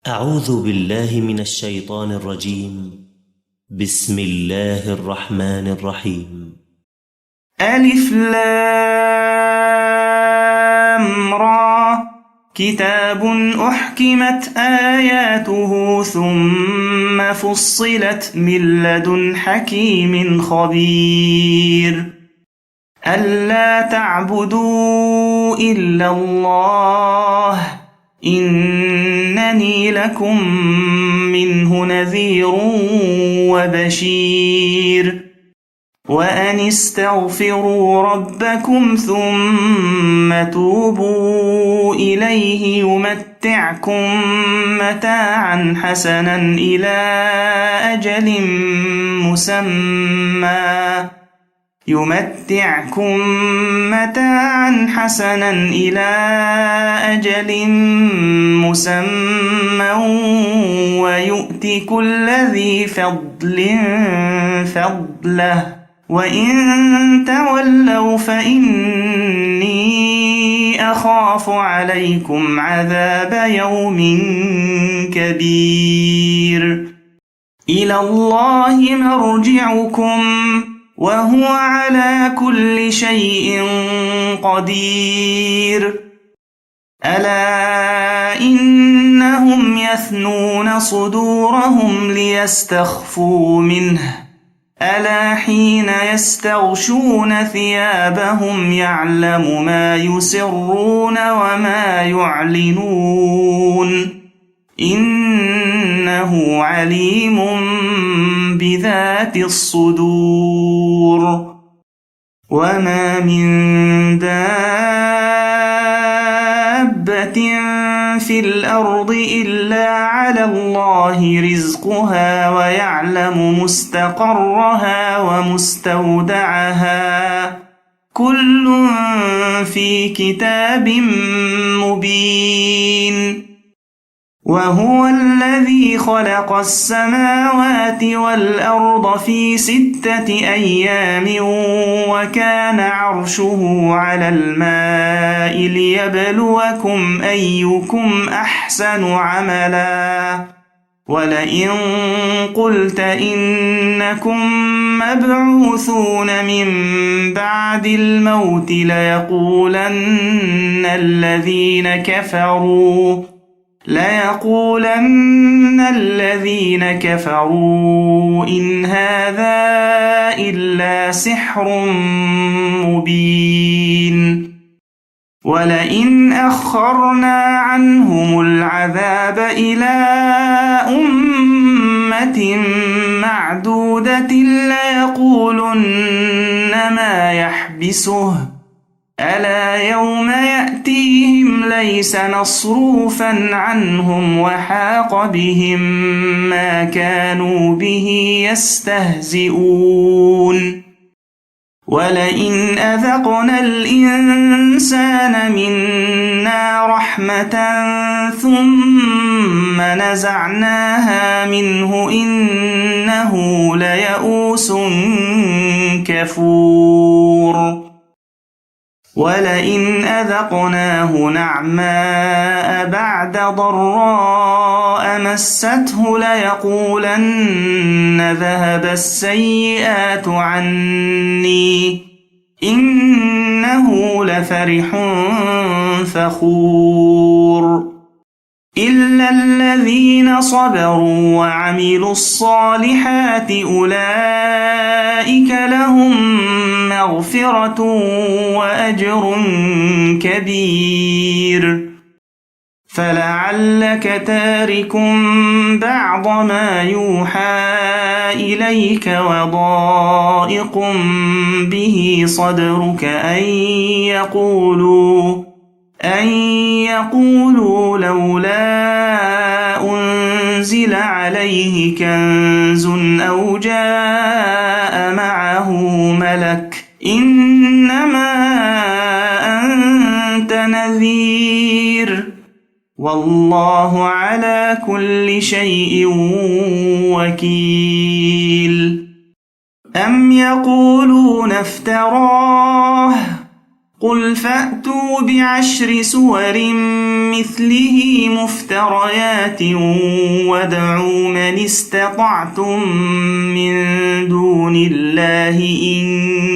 أعوذ بالله من الشيطان الرجيم. بسم الله الرحمن الرحيم. ألف لام را كتاب أحكمت آياته ثم فصلت من لدن حكيم خبير ألا تعبدوا إلا الله إنني لكم منه نذير وبشير وأن استغفروا ربكم ثم توبوا إليه يمتعكم متاعا حسنا إلى أجل مسمى ويؤت كل ذي فضل فضله وإن تولوا فإني أخاف عليكم عذاب يوم كبير إلى الله مرجعكم وهو على كل شيء قدير ألا إنهم يثنون صدورهم ليستخفوا منه ألا حين يستغشون ثيابهم يعلم ما يسرون وما يعلنون إنه عليم بذات الصدور وما من دابة في الأرض إلا على الله رزقها ويعلم مستقرها ومستودعها كل في كتاب مبين وهو الذي خلق السماوات والأرض في 6 أيام وكان عرشه على الماء ليبلوكم أيكم أحسن عملا ولئن قلت إنكم مبعوثون من بعد الموت ليقولن الذين كفروا إن هذا إلا سحر مبين ولئن أخرنا عنهم العذاب إلى أمة معدودة ليقولن ما يحبسه ألا يوم يأتيهم ليس مصروفا عنهم وحاق بهم ما كانوا به يستهزئون ولئن أذقنا الإنسان منا رحمة ثم نزعناها منه إنه ليئوس كفور ولئن أذقناه نعماء بعد ضراء مسته ليقولن ذهب السيئات عني إنه لفرح فخور إلا الذين صبروا وعملوا الصالحات أولئك لهم مغفرة وأجر كبير فلعلك تارك بعض ما يوحى إليك وضائق به صدرك أن يقولوا لولا أنزل عليه كنز أو جاء معه ملك إنما أنت نذير والله على كل شيء وكيل أم يقولون افتراه قل فأتوا ب10 سور مثله مفتريات وادعوا من استطعتم من دون الله إن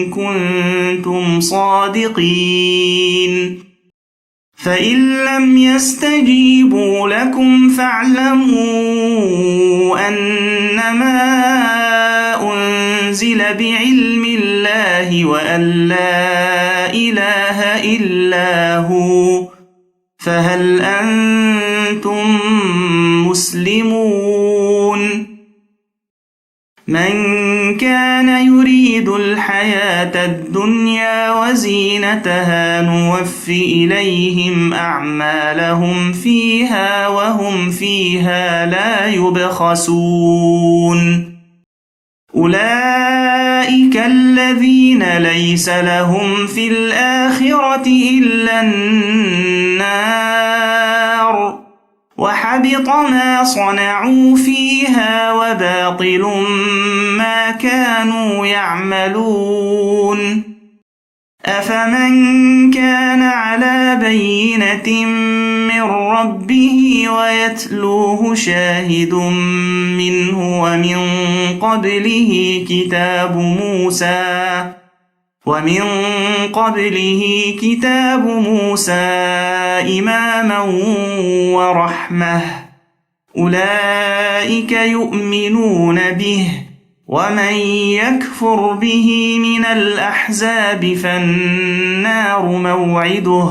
كنتم صادقين فإن لم يستجيبوا لكم فاعلموا أنما أنزل بعلم الله وأن لا إله إلا هو فهل أنتم مسلمون من كان يريد الحياة الدنيا وزينتها نوف إليهم أعمالهم فيها وهم فيها لا يبخسون أولئك الذين ليس لهم في الآخرة إلا النار وحبط ما صنعوا فيها وباطل ما كانوا يعملون أفمن كان على بينة من ربه ويتلوه شاهد منه ومن قبله كتاب موسى إماما ورحمة أولئك يؤمنون به ومن يكفر به من الأحزاب فالنار موعده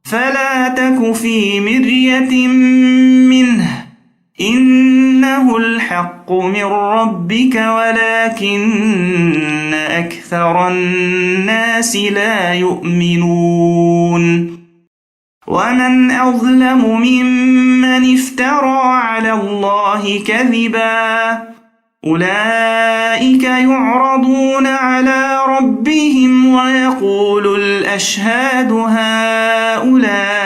فلا تك في مرية منه إنه الحق من ربك ولكن أكثر الناس لا يؤمنون ومن أظلم ممن افترى على الله كذبا أولئك يعرضون على ربهم ويقول الأشهاد هؤلاء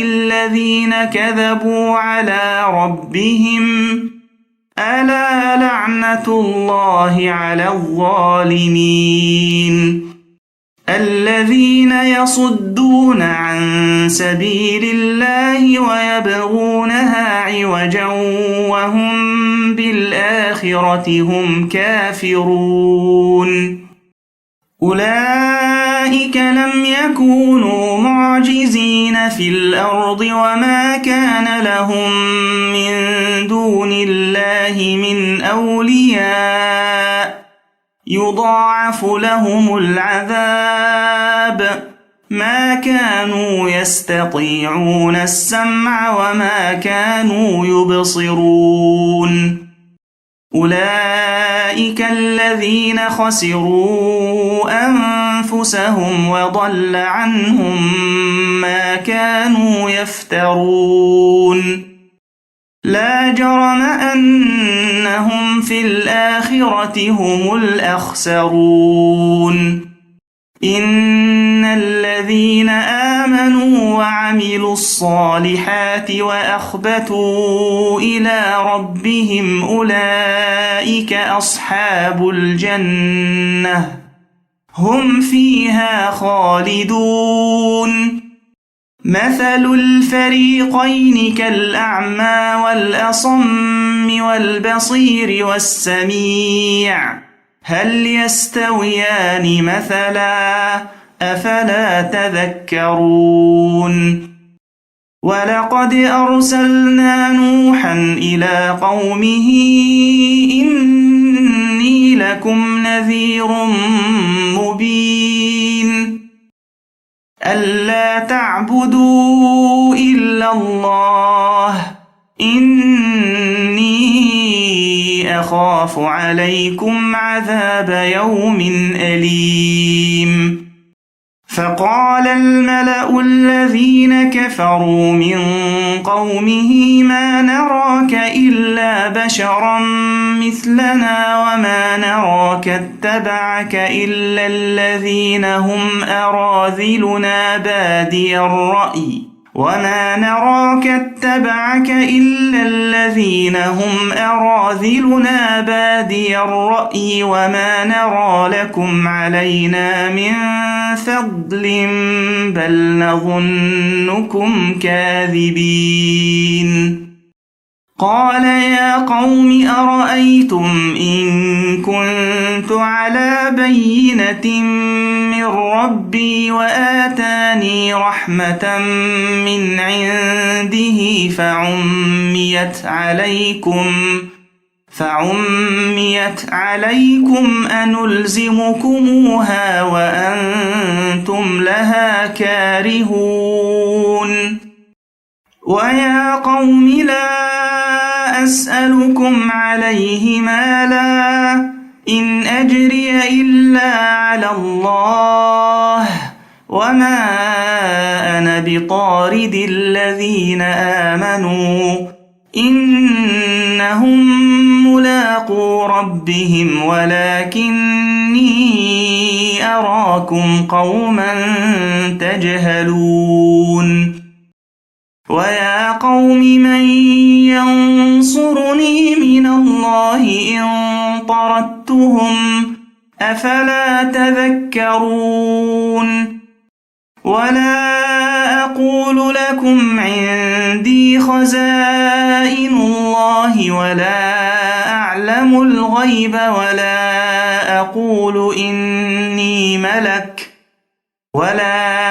الذين كذبوا على ربهم ألا لعنة الله على الظالمين الذين يصدون عن سبيل الله ويبغونها عوجا وهم بالآخرة هم كافرون أولئك لم يكونوا معجزين في الأرض وما كان لهم من دون الله من أولياء يضاعف لهم العذاب ما كانوا يستطيعون السمع وما كانوا يبصرون أولئك الذين خسروا أنفسهم وضل عنهم ما كانوا يفترون لا جرم أنهم في الآخرة هم الأخسرون إن الذين آمنوا وعملوا الصالحات وأخبتوا إلى ربهم أولئك أصحاب الجنة هم فيها خالدون مثل الفريقين كالأعمى والأصم والبصير والسميع هل يستويان مثلا أفلا تذكرون ولقد أرسلنا نوحا إلى قومه إني لكم نذير مبين ألا تعبدوا إلا الله إني أخاف عليكم عذاب يوم أليم فقال الملأ الذين كفروا من قومه ما نراك إلا بشرا مثلنا وما نراك اتبعك إلا الذين هم أراذلنا بادي الرأي وما نراك اتبعك إلا الذين هم أراذلنا بادي الرأي وما نرى لكم علينا من فضل بل نظنكم كاذبين. قال يا قوم أرأيتم إن كنت على بينة من ربي وآتاني رحمة من عنده فعميت عليكم أنلزمكموها وأنتم لها كارهون. ويا قوم لا أسألكم عليه مالا إن أجري إلا على الله وما أنا بطارد الذين آمنوا إنهم ملاقو ربهم ولكني أراكم قوما تجهلون. ويا قوم من ينصرني من الله إن طردتهم أفلا تذكرون. ولا أقول لكم عندي خزائن الله ولا أعلم الغيب ولا أقول إني ملك ولا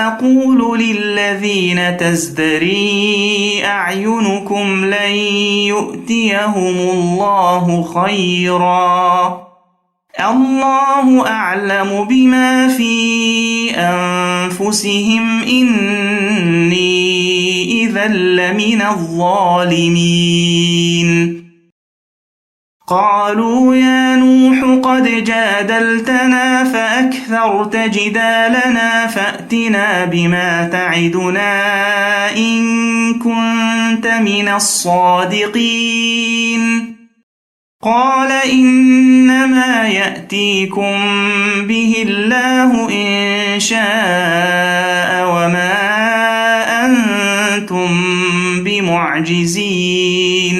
أقول للذين تزدري أعينكم لن يؤتيهم الله خيرا الله أعلم بما في أنفسهم إني إذا لمن الظالمين. قالوا يا نوح قد جادلتنا فأكثرت جدالنا فأتنا بما تعدنا إن كنت من الصادقين. قال إنما يأتيكم به الله إن شاء وما أنتم بمعجزين.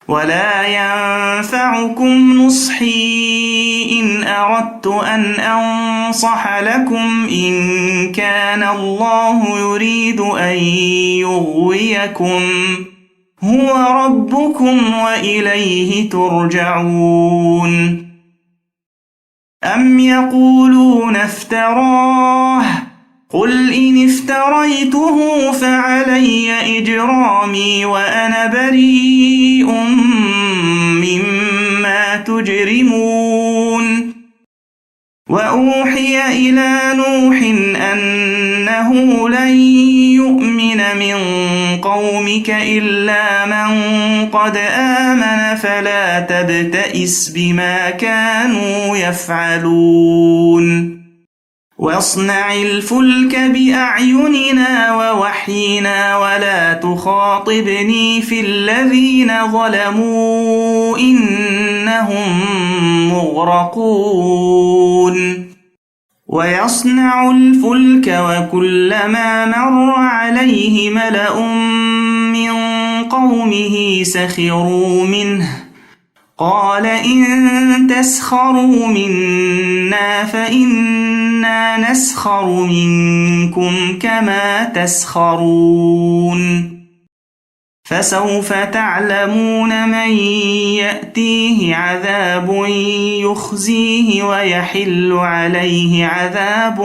ولا ينفعكم نصحي إن أردت أن أنصح لكم إن كان الله يريد أن يغويكم هو ربكم وإليه ترجعون. أم يقولون افتراه قل إن افتريته فعلي إجرامي وأنا بريء مما تجرمون. وأوحي إلى نوح أنه لن يؤمن من قومك إلا من قد آمن فلا تبتئس بما كانوا يفعلون. واصنع الفلك بأعيننا ووحينا ولا تخاطبني في الذين ظلموا إنهم مغرقون. ويصنع الفلك وكلما مر عليه ملأ من قومه سخروا منه قال إن تسخروا منا فإنا نسخر منكم كما تسخرون. فسوف تعلمون من يأتيه عذاب يخزيه ويحل عليه عذاب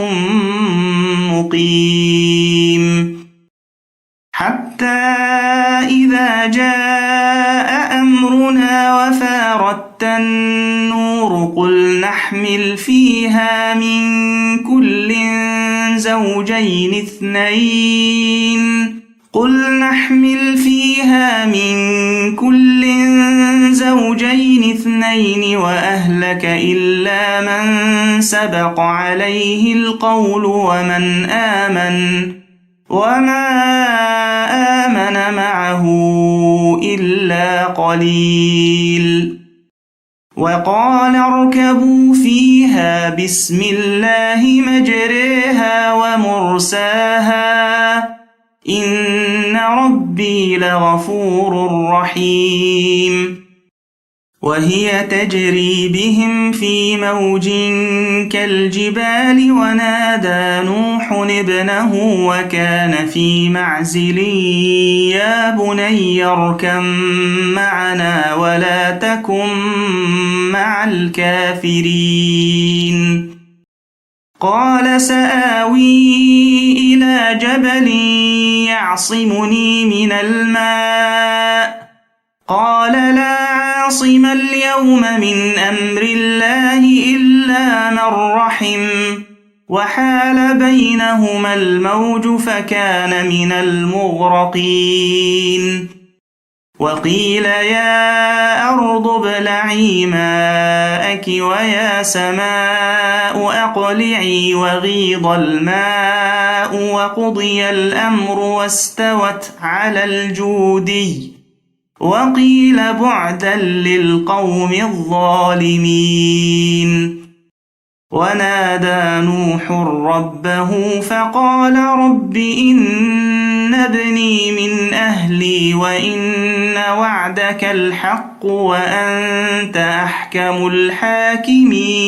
مقيم. حتى إذا جاء أمرنا وفارت النور قل نحمل فيها من كل زوجين اثنين وأهلك إلا من سبق عليه القول وما آمن معه إلا قليل. وقال اركبوا فيها بسم الله مجريها ومرساها إن ربي لغفور رحيم وهي تجري بهم في موج كالجبال ونادى نوح ابنه وكان في معزل يا بني اركب معنا ولا تكن مع الكافرين قال سآوي إلى جبل يعصمني من الماء قال لا عاصم اليوم من أمر الله إلا من رحم وحال بينهما الموج فكان من المغرقين وقيل يا أرض ابلعي ماءك ويا سماء أقلعي وغيض الماء وقضي الأمر واستوت على الجودي وقيل بعدا للقوم الظالمين ونادى نوح ربه فقال رب إن ابني من أهلي وإن وعدك الحق وأنت أحكم الحاكمين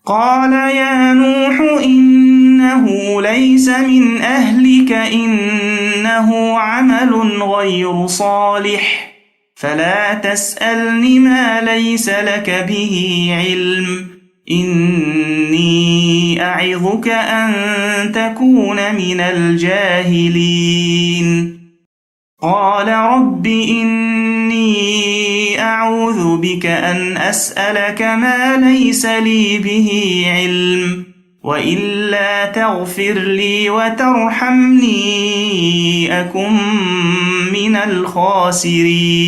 قال يا نوح إنه ليس من أهلك إنه عمل غير صالح فلا تسألني ما ليس لك به علم إني أعظك أن تكون من الجاهلين قال رب إني أعوذ بك أن أسألك ما ليس لي به علم وإلا تغفر لي وترحمني أكن من الخاسرين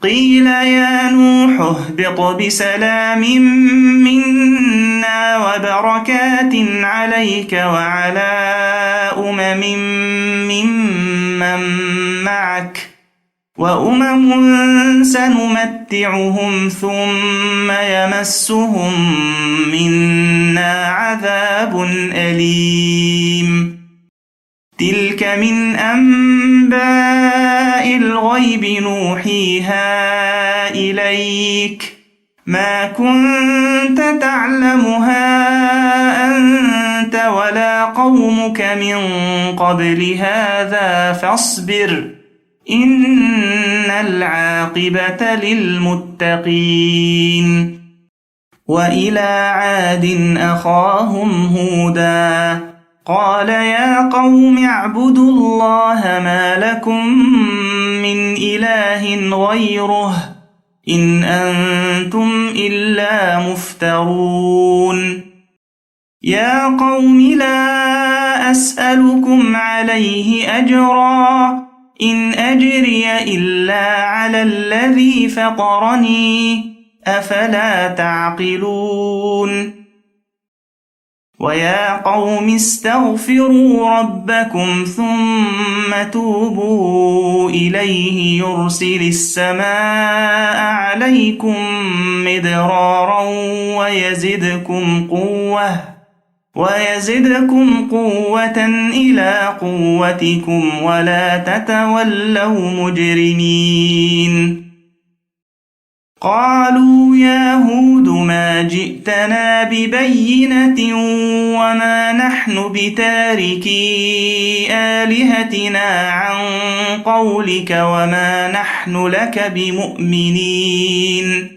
قيل يا نوح اهبط بسلام منا وبركات عليك وعلى ممن معك وأمم سنمتعهم ثم يمسهم منا عذاب أليم تلك من أنباء الغيب نوحيها إليك ما كنت تعلمها أنت ولا قومك من قبل هذا فاصبر إن العاقبة للمتقين وإلى عاد أخاهم هودا قال يا قوم اعبدوا الله ما لكم من إله غيره إن أنتم إلا مفترون يا قوم لا أسألكم عليه أجرا إن أجري إلا على الذي فطرني أفلا تعقلون ويا قوم استغفروا ربكم ثم توبوا إليه يرسل السماء عليكم مدرارا ويزدكم قوة إلى قوتكم ولا تتولوا مجرمين قالوا يا هود ما جئتنا ببينة وما نحن بتاركي آلهتنا عن قولك وما نحن لك بمؤمنين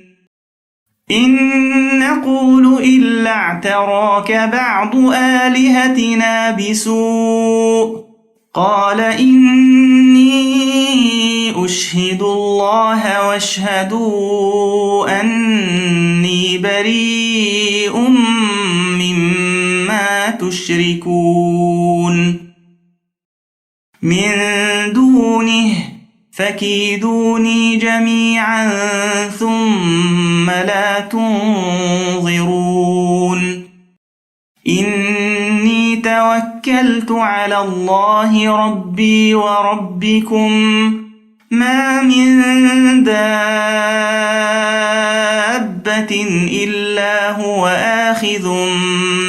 إن نقول إلا اعتراك بعض آلهتنا بسوء قال إني أشهد الله واشهدوا أني بريء مما تشركون من دونه فكيدوني جميعا ثم لا تنظرون إني توكلت على الله ربي وربكم ما من دابة إلا هو آخذ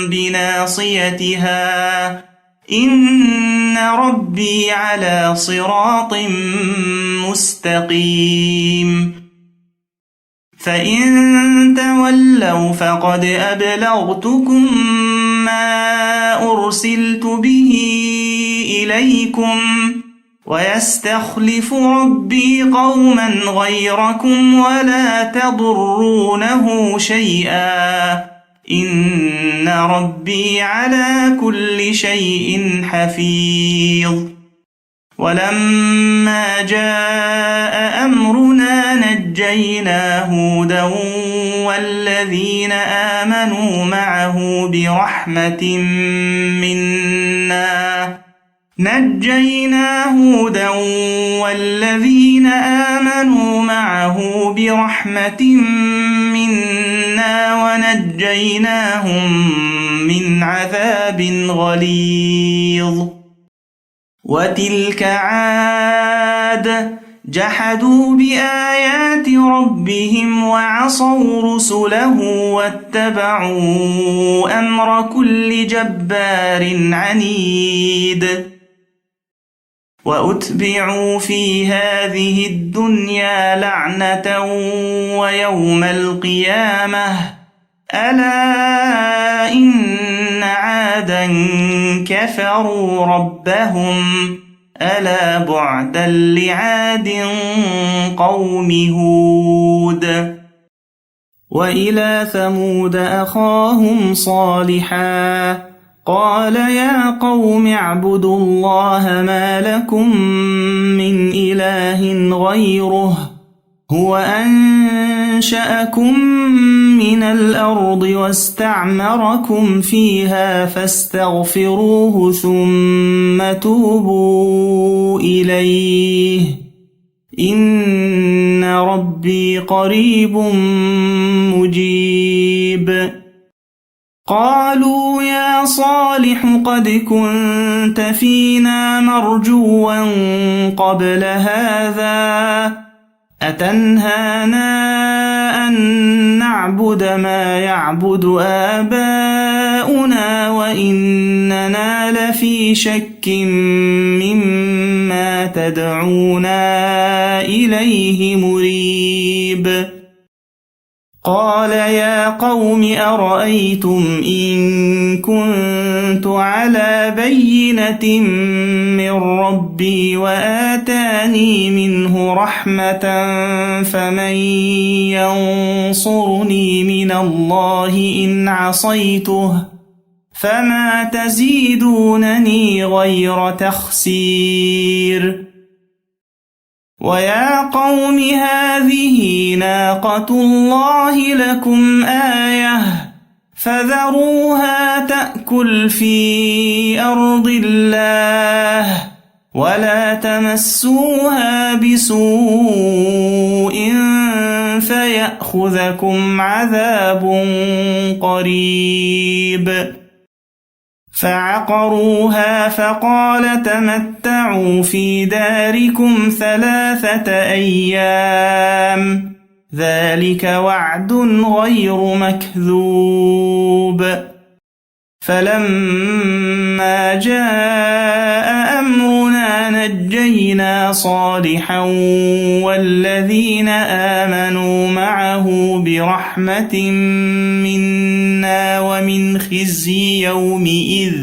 بناصيتها إن ربي على صراط مستقيم فإن تولوا فقد أبلغتكم ما أرسلت به إليكم ويستخلف ربي قوما غيركم ولا تضرونه شيئا إن ربي على كل شيء حفيظ ولما جاء أمرنا نجينا هودا والذين آمنوا معه برحمة منا ونجيناهم من عذاب غليظ وتلك عاد جحدوا بآيات ربهم وعصوا رسله واتبعوا أمر كل جبار عنيد وأتبعوا في هذه الدنيا لعنة ويوم القيامة ألا إن عادا كفروا ربهم ألا بعدا لعاد قوم هود وإلى ثمود أخاهم صالحا قال يا قوم اعبدوا الله ما لكم من إله غيره هو أنشأكم من الأرض واستعمركم فيها فاستغفروه ثم توبوا إليه إن ربي قريب مجيب قالوا يا صالح قد كنت فينا مرجوا قبل هذا أتنهانا أن نعبد ما يعبد آباؤنا وإننا لفي شك مما تدعونا إليه مريب قال يا قوم أرأيتم إن كنت على بينة من ربي وآتاني منه رحمة فمن ينصرني من الله إن عصيته فما تزيدونني غير تخسير ويا قوم هذه ناقة الله لكم آية فذروها تأكل في أرض الله ولا تمسوها بسوء فيأخذكم عذاب قريب فعقروها فقال تمتعوا في داركم 3 أيام ذلك وعد غير مكذوب فلما جاء أمرنا نجينا صالحا والذين آمنوا معه برحمة منا ومن خزي يومئذ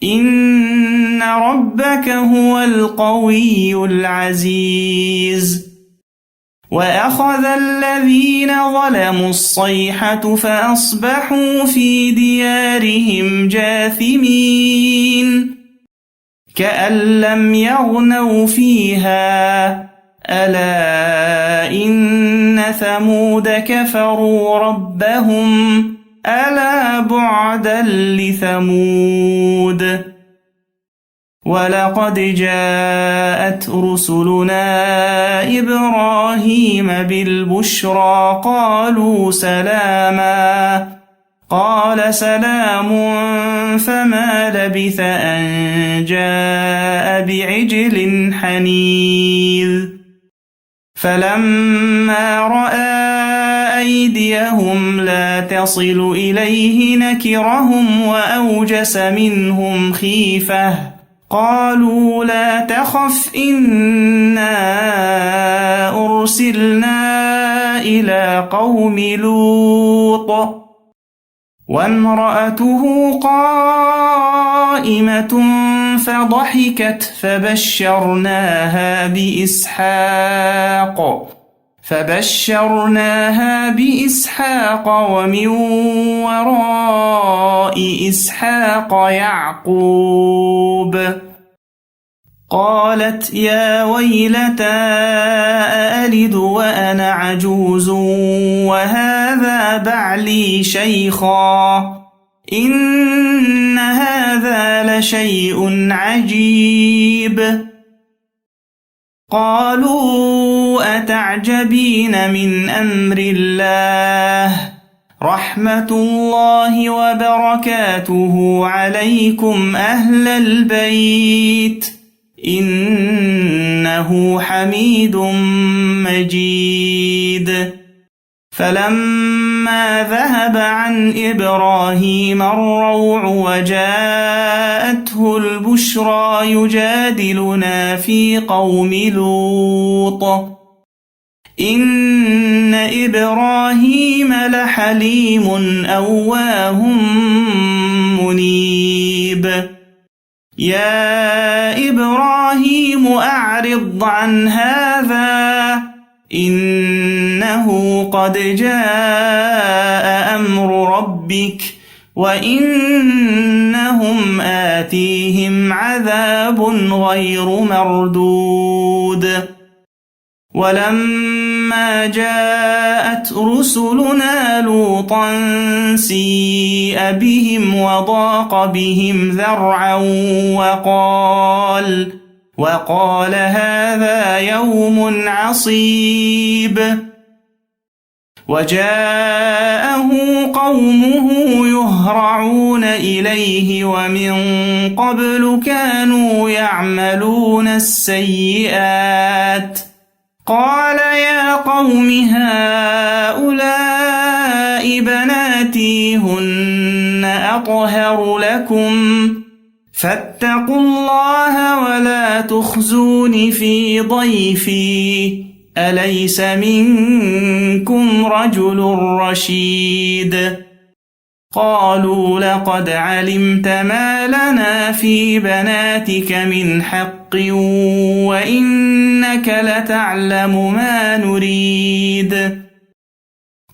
إن ربك هو القوي العزيز وأخذ الذين ظلموا الصيحة فأصبحوا في ديارهم جاثمين كأن لم يغنوا فيها ألا إن ثمود كفروا ربهم ألا بعدا لثمود ولقد جاءت رسلنا إبراهيم بالبشرى قالوا سلاما قال سلام فما لبث أن جاء بعجل حنيذ فلما رأى أيديهم لا تصل إليه نكرهم وأوجس منهم خيفة قالوا لا تخف إنا أرسلنا إلى قوم لوط وامرأته قائمة فضحكت فبشرناها بإسحاق ومن وراء إسحاق يعقوب قالت يا ويلتى أألد وأنا عجوز وهذا بعلي شيخا إن هذا لشيء عجيب قالوا أتعجبين من أمر الله رحمة الله وبركاته عليكم أهل البيت إنه حميد مجيد فلما ذهب عن إبراهيم الروع وجاءته البشرى يجادلنا في قوم لوط إن إبراهيم لحليم أواه منيب يا إبراهيم أعرض عن هذا إنه قد جاء أمر ربك وإنهم آتيهم عذاب غير مردود ولما جاءت رسلنا لوطا سيء بهم وضاق بهم ذرعا وقال هذا يوم عصيب وجاءه قومه يهرعون إليه ومن قبل كانوا يعملون السيئات قال يا قوم هؤلاء بناتي هن أطهر لكم فاتقوا الله ولا تخزون في ضيفي أليس منكم رجل رشيد قالوا لقد علمت ما لنا في بناتك من حق وإنك لتعلم ما نريد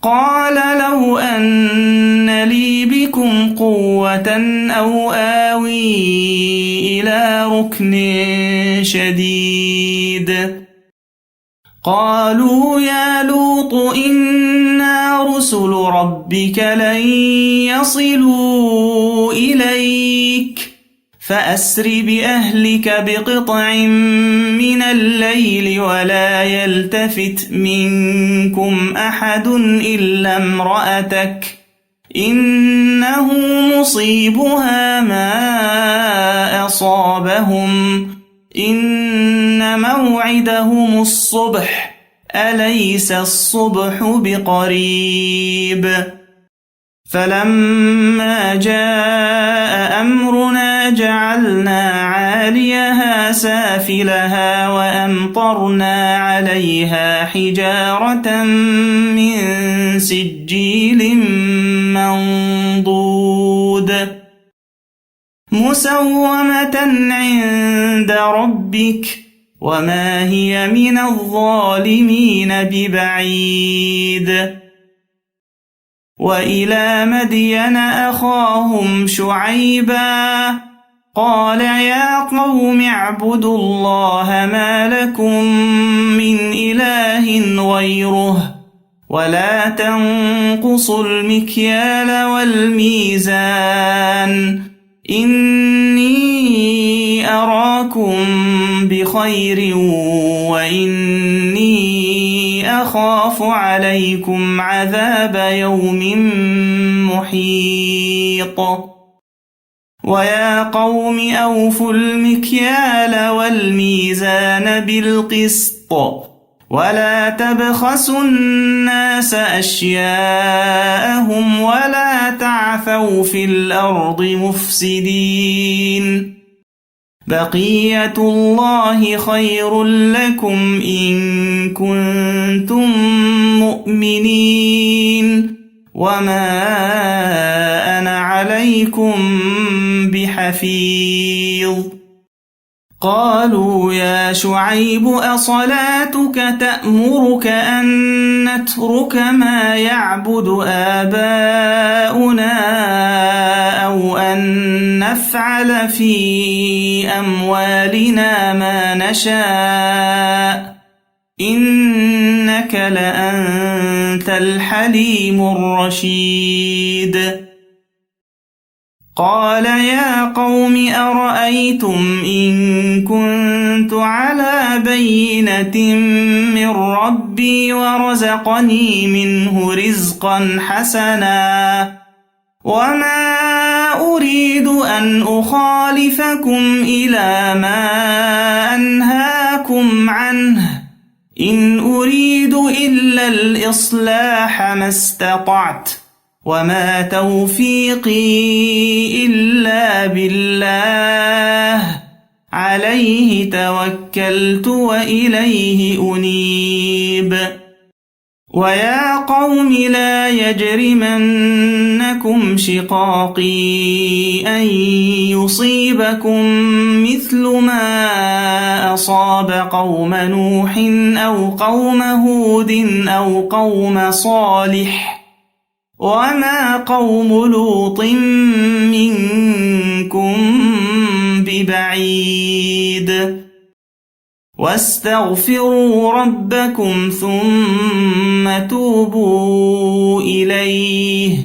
قال لو أن لي بكم قوة أو آوي إلى ركن شديد قالوا يا لوط إنا رسل ربك لن يصلوا إليك فأسر بأهلك بقطع من الليل ولا يلتفت منكم أحد إلا امرأتك إنه مصيبها ما أصابهم إن موعدهم الصبح أليس الصبح بقريب فلما جاء أمرنا جعلنا عاليها سافلها وأمطرنا عليها حجارة من سجيل منضود مسومة عند ربك وما هي من الظالمين ببعيد وإلى مدين أخاهم شعيبا قال يا قوم اعبدوا الله ما لكم من إله غيره ولا تنقصوا المكيال والميزان إني أراكم بخير وإني أخاف عليكم عذاب يوم محيط ويا قوم أوفوا المكيال والميزان بالقسط ولا تبخسوا الناس أشياءهم ولا تعثوا في الأرض مفسدين بقية الله خير لكم إن كنتم مؤمنين وما أنا عليكم بحفيظ قالوا يا شعيب أصلاتك تأمرك أن نترك ما يعبد آباؤنا أو أن نفعل في أموالنا ما نشاء إنك لأنت الحليم الرشيد قال يا قوم أرأيتم إن كنت على بينة من ربي ورزقني منه رزقا حسنا وما أريد أن أخالفكم إلى ما أنهاكم عنه إن أريد إلا الإصلاح ما استطعت وما توفيقي إلا بالله عليه توكلت وإليه أنيب ويا قوم لا يجرمنكم شقاقي أن يصيبكم مثل ما أصاب قوم نوح أو قوم هود أو قوم صالح وما قوم لوط منكم ببعيد واستغفروا ربكم ثم توبوا إليه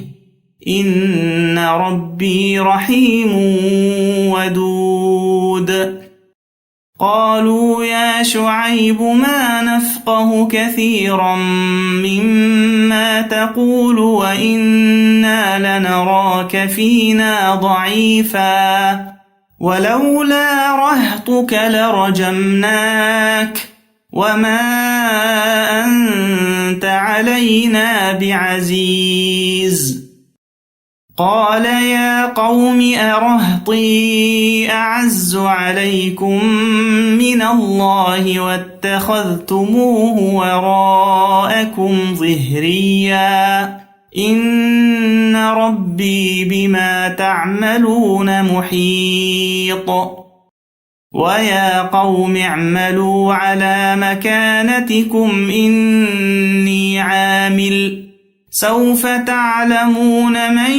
إن ربي رحيم ودود قالوا يا شعيب ما نفقه كثيرا مما تقول وإنا لنراك فينا ضعيفا ولولا رهطك لرجمناك وما أنت علينا بعزيز قال يا قوم أرهطي أعز عليكم من الله واتخذتموه وراءكم ظهريا إن ربي بما تعملون محيط ويا قوم اعملوا على مكانتكم إني عامل سوف تعلمون من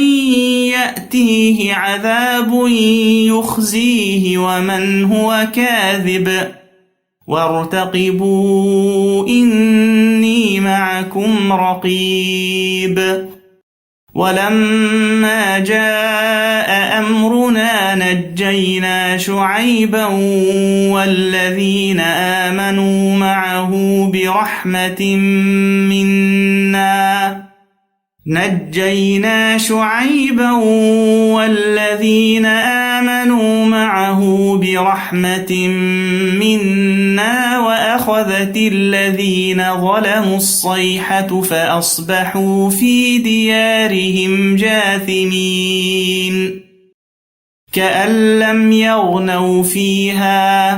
يأتيه عذاب يخزيه ومن هو كاذب وارتقبوا إني معكم رقيب ولما جاء أمرنا نجينا شعيبا والذين آمنوا معه برحمة منا وأخذت الذين ظلموا الصيحة فأصبحوا في ديارهم جاثمين كأن لم يغنوا فيها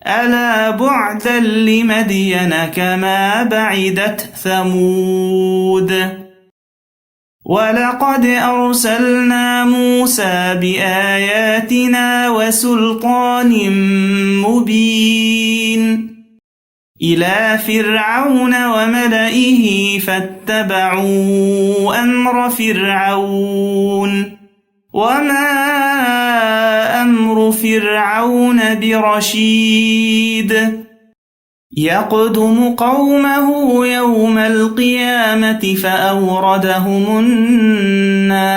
ألا بعدا لمدين كما بعدت ثمود ولقد أرسلنا موسى بآياتنا وسلطان مبين إلى فرعون وملئه فاتبعوا أمر فرعون وما أمر فرعون برشيد يقدم قومه يوم القيامة فأوردهم النار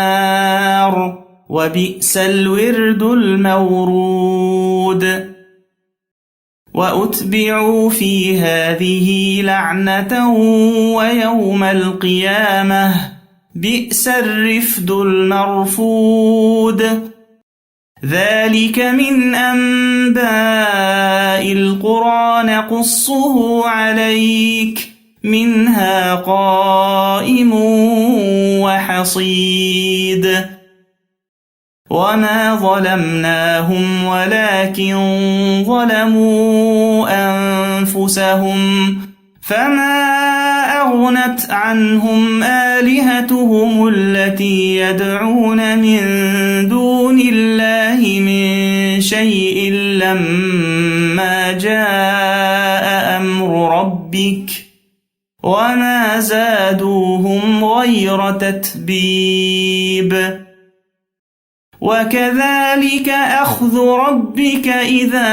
وبئس الورد المورود وأتبعوا في هذه لعنة ويوم القيامة بئس الرفد المرفود ذلك من أنباء القرى نقصه عليك منها قائم وحصيد وما ظلمناهم ولكن ظلموا أنفسهم فما أغنت عنهم آلهتهم التي يدعون من دون الله من شيء لما جاء أمر ربك وما زادوهم غير تتبيب وكذلك أخذ ربك إذا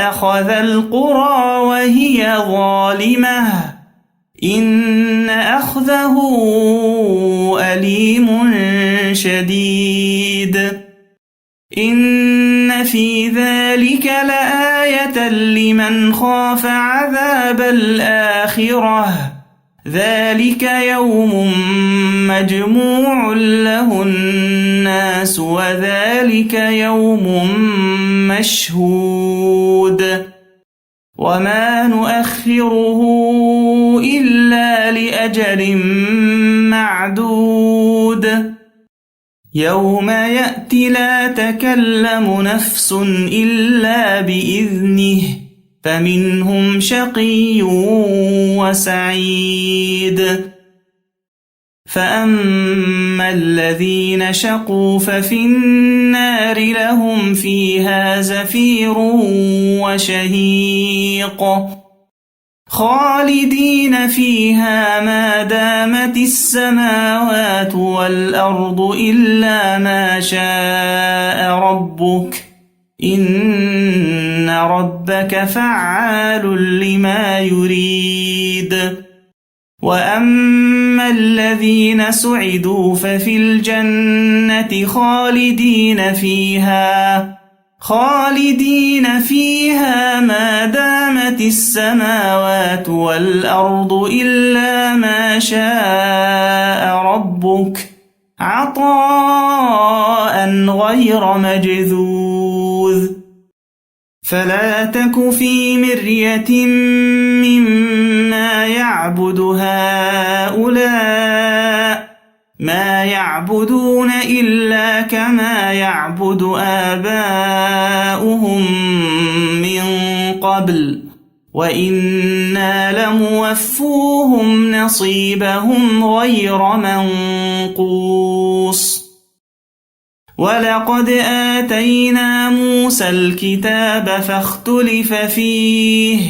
أخذ القرى وهي ظالمة إن أخذه أليم شديد إن في ذلك لآية لمن خاف عذاب الآخرة ذلك يوم مجموع له الناس وذلك يوم مشهود وما نؤخره إلا لأجل معدود يوم يأتي لا تكلم نفس إلا بإذنه فمنهم شقي وسعيد فأما الذين شقوا ففي النار لهم فيها زفير وشهيق خالدين فيها ما دامت السماوات والأرض إلا ما شاء ربك إن ربك فعال لما يريد وأما الذين سعدوا ففي الجنة خالدين فيها ما دامت السماوات والأرض إلا ما شاء ربك عطاء غير مجذوذ فلا تك في مرية مما يعبد هؤلاء ما يعبدون إلا كما يعبد آباؤهم من قبل وإنا لموفوهم نصيبهم غير منقوص ولقد آتينا موسى الكتاب فاختلف فيه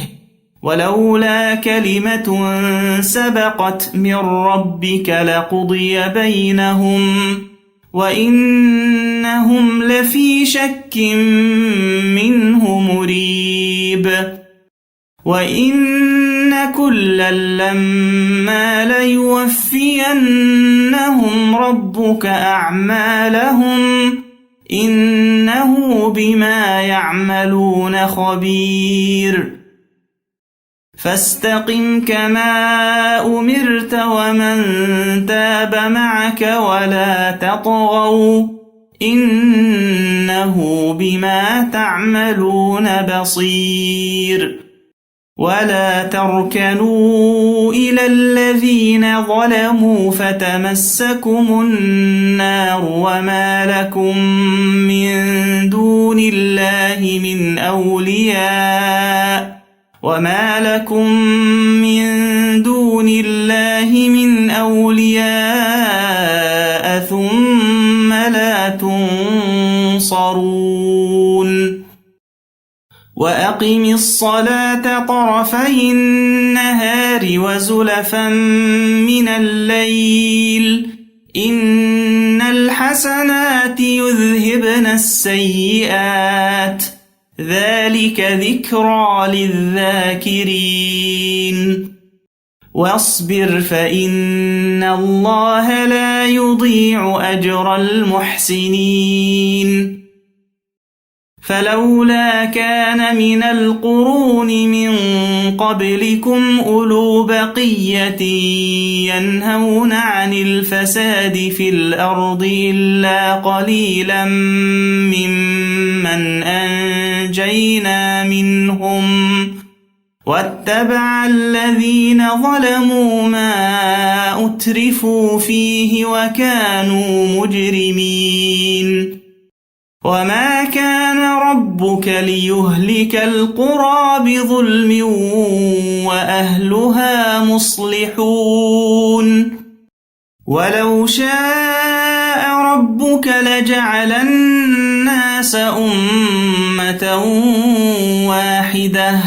ولولا كلمة سبقت من ربك لقضي بينهم وإنهم لفي شك منه مريب وإن كلا لما ليوفينهم ربك أعمالهم إنه بما يعملون خبير فاستقم كما أمرت ومن تاب معك ولا تطغوا إنه بما تعملون بصير ولا تركنوا إلى الذين ظلموا فتمسكم النار وما لكم من دون الله من أولياء ثم لا تنصرون وأقم الصلاة طرفي النهار وزلفا من الليل إن الحسنات يذهبن السيئات ذلك ذكرى للذاكرين واصبر فإن الله لا يضيع أجر المحسنين فلولا كان من القرون من قبلكم أولو بقية ينهون عن الفساد في الأرض إلا قليلا ممن أنجينا منهم واتبع الذين ظلموا ما أترفوا فيه وكانوا مجرمين وما كان ربك ليهلك القرى بظلم وأهلها مصلحون ولو شاء ربك لجعل الناس أمة واحدة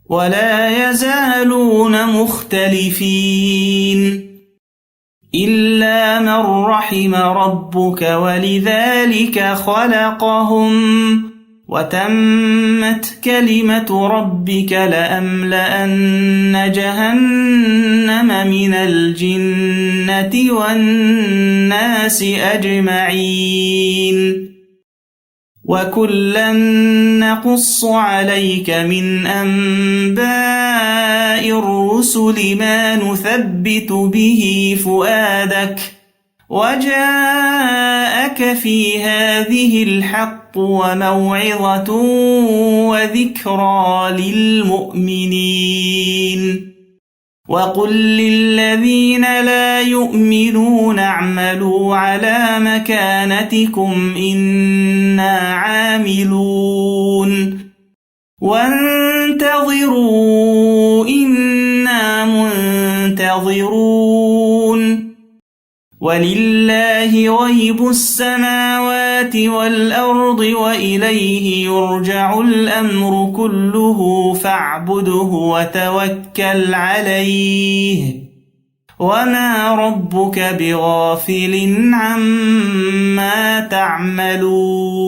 ولا يزالون مختلفين إلا من رحم ربك ولذلك خلقهم وتمت كلمة ربك لأملأن جهنم من الجنة والناس أجمعين وكلا نقص عليك من أنباء الرسل ما نثبت به فؤادك وجاءك في هذه الحق وموعظة وذكرى للمؤمنين وقل للذين لا يؤمنون اعملوا على مكانتكم إنا عاملون وانتظروا إنا منتظرون ولله غيب السماوات والأرض وإليه يرجع الأمر كله فاعبده وتوكل عليه وما ربك بغافل عما تعملون